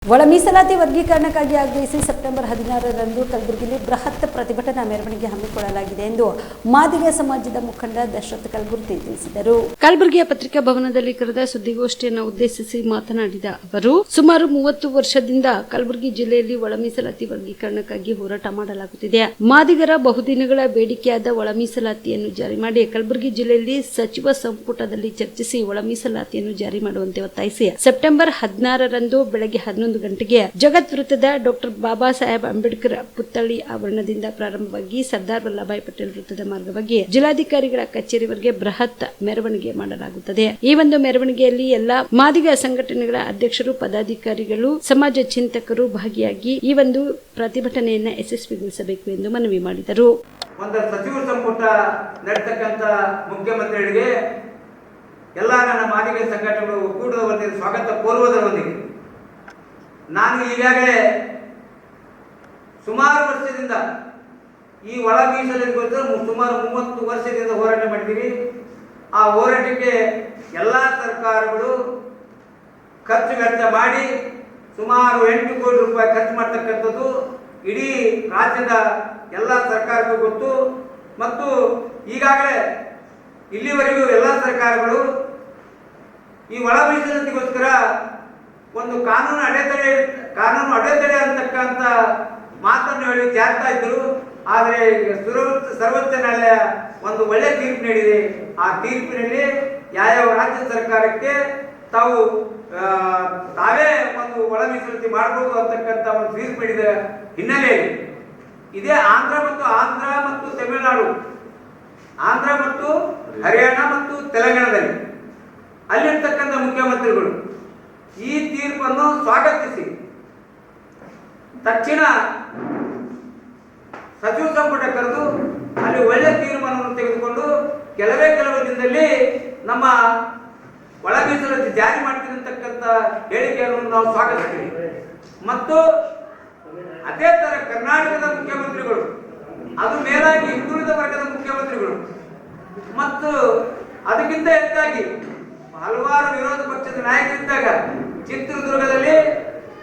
ಒಳ ಮೀಸಲಾತಿ ವರ್ಗೀಕರಣಕ್ಕಾಗಿ ಆಗ್ರಹಿಸಿ ಸೆಪ್ಟೆಂಬರ್ 16ರಂದು ಕಲಬುರಗಿಯಲ್ಲಿ ಬೃಹತ್ ಪ್ರತಿಭಟನಾ ಮೆರವಣಿಗೆ ಹಮ್ಮಿಕೊಳ್ಳಲಾಗಿದೆ ಎಂದು ಮಾದಿಗ ಸಮಾಜದ ಮುಖಂಡ ದಶರಥ ಕಲಬುರ್ಗಿ ತಿಳಿಸಿದರು. ಕಲಬುರಗಿಯ ಪತ್ರಿಕಾ ಭವನದಲ್ಲಿ ಕರೆದ ಸುದ್ದಿಗೋಷ್ಠಿಯನ್ನು ಉದ್ದೇಶಿಸಿ ಮಾತನಾಡಿದ ಅವರು, ಸುಮಾರು 30 ವರ್ಷದಿಂದ ಕಲಬುರಗಿ ಜಿಲ್ಲೆಯಲ್ಲಿ ಒಳ ಮೀಸಲಾತಿ ವರ್ಗೀಕರಣಕ್ಕಾಗಿ ಹೋರಾಟ ಮಾಡಲಾಗುತ್ತಿದೆ. ಮಾದಿಗರ ಬಹುದಿನಗಳ ಬೇಡಿಕೆಯಾದ ಒಳ ಮೀಸಲಾತಿಯನ್ನು ಜಾರಿ ಮಾಡಿ ಕಲಬುರಗಿ ಜಿಲ್ಲೆಯಲ್ಲಿ ಸಚಿವ ಸಂಪುಟದಲ್ಲಿ ಚರ್ಚಿಸಿ ಒಳ ಮೀಸಲಾತಿಯನ್ನು ಜಾರಿ ಮಾಡುವಂತೆ ಒತ್ತಾಯಿಸಿ ಸೆಪ್ಟೆಂಬರ್ 16ರಂದು ಬೆಳಗ್ಗೆ 11 ಗಂಟೆಗೆ ಜಗತ್ ವೃತ್ತದ ಡಾಕ್ಟರ್ ಬಾಬಾ ಸಾಹೇಬ್ ಅಂಬೇಡ್ಕರ್ ಪುತ್ಥಳಿ ಆವರಣದಿಂದ ಪ್ರಾರಂಭವಾಗಿ ಸರ್ದಾರ್ ವಲ್ಲಭಾಯ್ ಪಟೇಲ್ ವೃತ್ತದ ಮಾರ್ಗವಾಗಿ ಜಿಲ್ಲಾಧಿಕಾರಿಗಳ ಕಚೇರಿವರೆಗೆ ಬೃಹತ್ ಮೆರವಣಿಗೆ ಮಾಡಲಾಗುತ್ತದೆ. ಈ ಒಂದು ಮೆರವಣಿಗೆಯಲ್ಲಿ ಎಲ್ಲಾ ಮಾದಿಗ ಸಂಘಟನೆಗಳ ಅಧ್ಯಕ್ಷರು, ಪದಾಧಿಕಾರಿಗಳು, ಸಮಾಜ ಚಿಂತಕರು ಭಾಗಿಯಾಗಿ ಈ ಒಂದು ಪ್ರತಿಭಟನೆಯನ್ನು ಯಶಸ್ವಿಗೊಳಿಸಬೇಕು ಎಂದು ಮನವಿ ಮಾಡಿದರು. ಸಚಿವ ಸಂಪುಟ ನಡೆಸತಕ್ಕಂತ ಮುಖ್ಯಮಂತ್ರಿಗಳಿಗೆ ಎಲ್ಲ ನನ್ನ ಮಾದಿಗ ಸಂಘಟನೆಗಳು ಒಕ್ಕೂಟದ ವತಿಯಿಂದ ಸ್ವಾಗತ ಕೋರುವುದರೊಂದಿಗೆ ನಾನು ಈಗಾಗಲೇ ಸುಮಾರು ವರ್ಷದಿಂದ ಈ ಒಳ ಮೀಸಲಾತಿಗೋಸ್ಕರ ಸುಮಾರು 30 ವರ್ಷದಿಂದ ಹೋರಾಟ ಮಾಡಿದ್ದೀವಿ. ಆ ಹೋರಾಟಕ್ಕೆ ಎಲ್ಲ ಸರ್ಕಾರಗಳು ಖರ್ಚು ವೆಚ್ಚ ಮಾಡಿ ಸುಮಾರು 8 ಕೋಟಿ ರೂಪಾಯಿ ಖರ್ಚು ಮಾಡ್ತಕ್ಕಂಥದ್ದು ಇಡೀ ರಾಜ್ಯದ ಎಲ್ಲ ಸರ್ಕಾರಕ್ಕೂ ಗೊತ್ತು. ಮತ್ತು ಈಗಾಗಲೇ ಇಲ್ಲಿವರೆಗೂ ಎಲ್ಲ ಸರ್ಕಾರಗಳು ಈ ಒಳ ಮೀಸಲಾತಿಗೋಸ್ಕರ ಒಂದು ಕಾನೂನು ಅಡೆತಡೆ ಅಂತಕ್ಕಂಥ ಮಾತನ್ನು ಹೇಳಿ ಜಾರ್ತಾ ಇದ್ರು. ಆದರೆ ಸರ್ವೋಚ್ಚ ನ್ಯಾಯಾಲಯ ಒಂದು ಒಳ್ಳೆ ತೀರ್ಪು ನೀಡಿದೆ. ಆ ತೀರ್ಪಿನಲ್ಲಿ ಯಾವ ರಾಜ್ಯ ಸರ್ಕಾರಕ್ಕೆ ತಾವೇ ಒಂದು ಒಳ ಮೀಸಲಾತಿ ಮಾಡಬಹುದು ಅಂತಕ್ಕಂಥ ಒಂದು ತೀರ್ಪು ನೀಡಿದ ಹಿನ್ನೆಲೆಯಲ್ಲಿ ಇದೇ ಆಂಧ್ರ ಮತ್ತು ತಮಿಳುನಾಡು, ಆಂಧ್ರ ಮತ್ತು ಹರಿಯಾಣ ಮತ್ತು ತೆಲಂಗಾಣದಲ್ಲಿ ಅಲ್ಲಿರ್ತಕ್ಕಂಥ ಮುಖ್ಯಮಂತ್ರಿಗಳು ಈ ತೀರ್ಪನ್ನು ಸ್ವಾಗತಿಸಿ ತಕ್ಷಣ ಸಚಿವ ಸಂಪುಟ ಕರೆದು ಅಲ್ಲಿ ಒಳ್ಳೆ ತೀರ್ಮಾನವನ್ನು ತೆಗೆದುಕೊಂಡು ಕೆಲವೇ ದಿನದಲ್ಲಿ ನಮ್ಮ ಒಳ ಮೀಸಲಾತಿ ಜಾರಿ ಮಾಡ್ತೀವಿ ಅಂತಕ್ಕಂಥ ಹೇಳಿಕೆಯನ್ನು ನಾವು ಸ್ವಾಗತಿಸ್ತೀವಿ. ಮತ್ತು ಅದೇ ತರ ಕರ್ನಾಟಕದ ಮುಖ್ಯಮಂತ್ರಿಗಳು, ಅದು ಮೇಲಾಗಿ ಹಿಂದುಳಿದ ವರ್ಗದ ಮುಖ್ಯಮಂತ್ರಿಗಳು ಮತ್ತು ಅದಕ್ಕಿಂತ ಹೆಚ್ಚಾಗಿ ಹಲವಾರು ವಿರೋಧ ಪಕ್ಷದ ನಾಯಕರಿದ್ದಾಗ ಚಿತ್ರದುರ್ಗದಲ್ಲಿ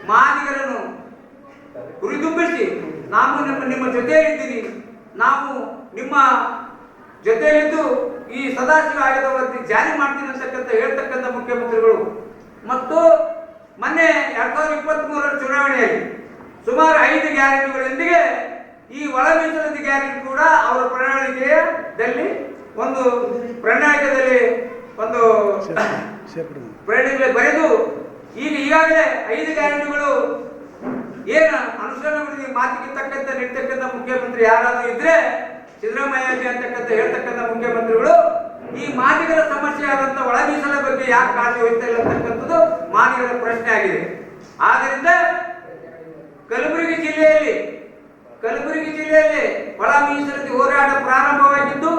ಮಾದಿಗರನ್ನು ಹುರಿದುಂಬಿಸಿ ನಾವು ನಿಮ್ಮ ಜೊತೆಯಲ್ಲಿದ್ದೀವಿ, ನಾವು ನಿಮ್ಮ ಜೊತೆಯಲ್ಲಿದ್ದು ಈ ಸದಾಶಿವ ಆಯೋಗದ ವರದಿ ಜಾರಿ ಮಾಡ್ತೀನಿ ಅಂತಕ್ಕಂಥ ಹೇಳ್ತಕ್ಕಂಥ ಮುಖ್ಯಮಂತ್ರಿಗಳು. ಮತ್ತು ಮೊನ್ನೆ 2023ರ ಚುನಾವಣೆಯಲ್ಲಿ ಸುಮಾರು 5 ಗ್ಯಾರಂಟಿಗಳೊಂದಿಗೆ ಈ ಒಳ ಮೀಸಲಾತಿ ಗ್ಯಾರಂಟಿ ಕೂಡ ಅವರ ಪ್ರಣಾಳಿಕೆಯಲ್ಲಿ ಒಂದು ಬರೆದು ಈಗಾಗಲೇ 5 ಗ್ಯಾರಂಟಿಗಳು ಏನು ಅನುಷ್ಠಾನಗೊಳಿಸಿ ಮಾತಿಗೆ ತಕ್ಕಂತೆ ನೀಡ್ತಕ್ಕಂಥ ಮುಖ್ಯಮಂತ್ರಿ ಯಾರಾದರೂ ಇದ್ರೆ ಸಿದ್ದರಾಮಯ್ಯ ಅಂತಕ್ಕಂಥ ಹೇಳ್ತಕ್ಕಂಥ ಮುಖ್ಯಮಂತ್ರಿಗಳು ಈ ಮಾದಿಗರ ಸಮಸ್ಯೆ ಆದಂತ ಒಳ ಮೀಸಲಾತಿ ಬಗ್ಗೆ ಯಾಕೆ ಕಾಳಜಿ ವಹಿಸ್ತಾ ಇಲ್ಲ ಅಂತಕ್ಕಂಥದ್ದು ಮಾದಿಗರ ಪ್ರಶ್ನೆ ಆಗಿದೆ. ಆದ್ದರಿಂದ ಕಲಬುರಗಿ ಜಿಲ್ಲೆಯಲ್ಲಿ ಒಳ ಮೀಸಲಾತಿ ಹೋರಾಟ ಪ್ರಾರಂಭವಾಗಿದ್ದು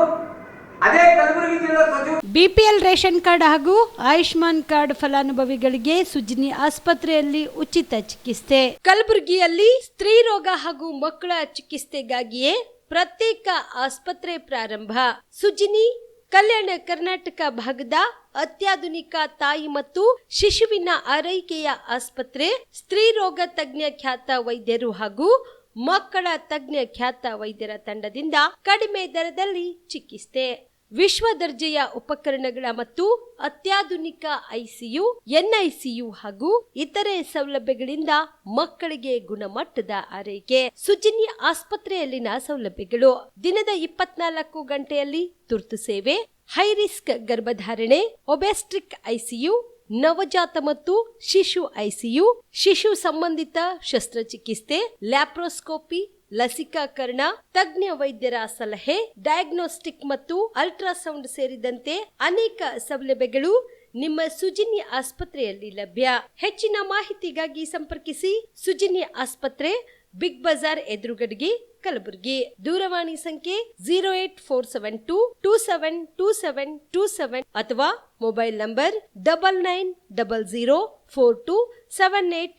ಅದೇ ಕಲಬುರಗಿ ಜಿಲ್ಲಾ ಸಚಿವ ಬಿಪಿಎಲ್ ರೇಷನ್ ಕಾರ್ಡ್ ಹಾಗೂ ಆಯುಷ್ಮಾನ್ ಕಾರ್ಡ್ ಫಲಾನುಭವಿಗಳಿಗೆ ಸುಜಿನಿ ಆಸ್ಪತ್ರೆಯಲ್ಲಿ ಉಚಿತ ಚಿಕಿತ್ಸೆ. ಕಲಬುರಗಿಯಲ್ಲಿ ಸ್ತ್ರೀ ರೋಗ ಹಾಗೂ ಮಕ್ಕಳ ಚಿಕಿತ್ಸೆಗಾಗಿಯೇ ಪ್ರತ್ಯೇಕ ಆಸ್ಪತ್ರೆ ಪ್ರಾರಂಭ. ಸುಜಿನಿ ಕಲ್ಯಾಣ ಕರ್ನಾಟಕ ಭಾಗದ ಅತ್ಯಾಧುನಿಕ ತಾಯಿ ಮತ್ತು ಶಿಶುವಿನ ಆರೈಕೆಯ ಆಸ್ಪತ್ರೆ. ಸ್ತ್ರೀ ರೋಗ ತಜ್ಞ ಖ್ಯಾತ ವೈದ್ಯರು ಹಾಗೂ ಮಕ್ಕಳ ತಜ್ಞ ಖ್ಯಾತ ವೈದ್ಯರ ತಂಡದಿಂದ ಕಡಿಮೆ ದರದಲ್ಲಿ ಚಿಕಿತ್ಸೆ, ವಿಶ್ವ ದರ್ಜೆಯ ಉಪಕರಣಗಳ ಮತ್ತು ಅತ್ಯಾಧುನಿಕ ಐಸಿಯು, ಎನ್ಐಸಿಯು ಹಾಗೂ ಇತರೆ ಸೌಲಭ್ಯಗಳಿಂದ ಮಕ್ಕಳಿಗೆ ಗುಣಮಟ್ಟದ ಆರೈಕೆ. ಸುಜಿನಿ ಆಸ್ಪತ್ರೆಯಲ್ಲಿನ ಸೌಲಭ್ಯಗಳು: ದಿನದ 24 ಗಂಟೆಯಲ್ಲಿ ತುರ್ತು ಸೇವೆ, ಹೈ ರಿಸ್ಕ್ ಗರ್ಭಧಾರಣೆ, ಒಬೆಸ್ಟ್ರಿಕ್ ಐಸಿಯು, ನವಜಾತ ಮತ್ತು ಶಿಶು ಐಸಿಯು, ಶಿಶು ಸಂಬಂಧಿತ ಶಸ್ತ್ರಚಿಕಿತ್ಸೆ, ಲ್ಯಾಪ್ರೋಸ್ಕೋಪಿ, ಲಸಿಕಾಕರಣ, ತಜ್ಞ ವೈದ್ಯರ ಸಲಹೆ, ಡಯಾಗ್ನೋಸ್ಟಿಕ್ ಮತ್ತು ಅಲ್ಟ್ರಾಸೌಂಡ್ ಸೇರಿದಂತೆ ಅನೇಕ ಸೌಲಭ್ಯಗಳು ನಿಮ್ಮ ಸುಜಿನಿ ಆಸ್ಪತ್ರೆಯಲ್ಲಿ ಲಭ್ಯ. ಹೆಚ್ಚಿನ ಮಾಹಿತಿಗಾಗಿ ಸಂಪರ್ಕಿಸಿ ಸುಜಿನಿ ಆಸ್ಪತ್ರೆ, ಬಿಗ್ ಬಜಾರ್ ಎದುರುಗಡೆಗೆ, ಕಲಬುರಗಿ. ದೂರವಾಣಿ ಸಂಖ್ಯೆ 08472727227 ಅಥವಾ ಮೊಬೈಲ್ ನಂಬರ್ 9900427814.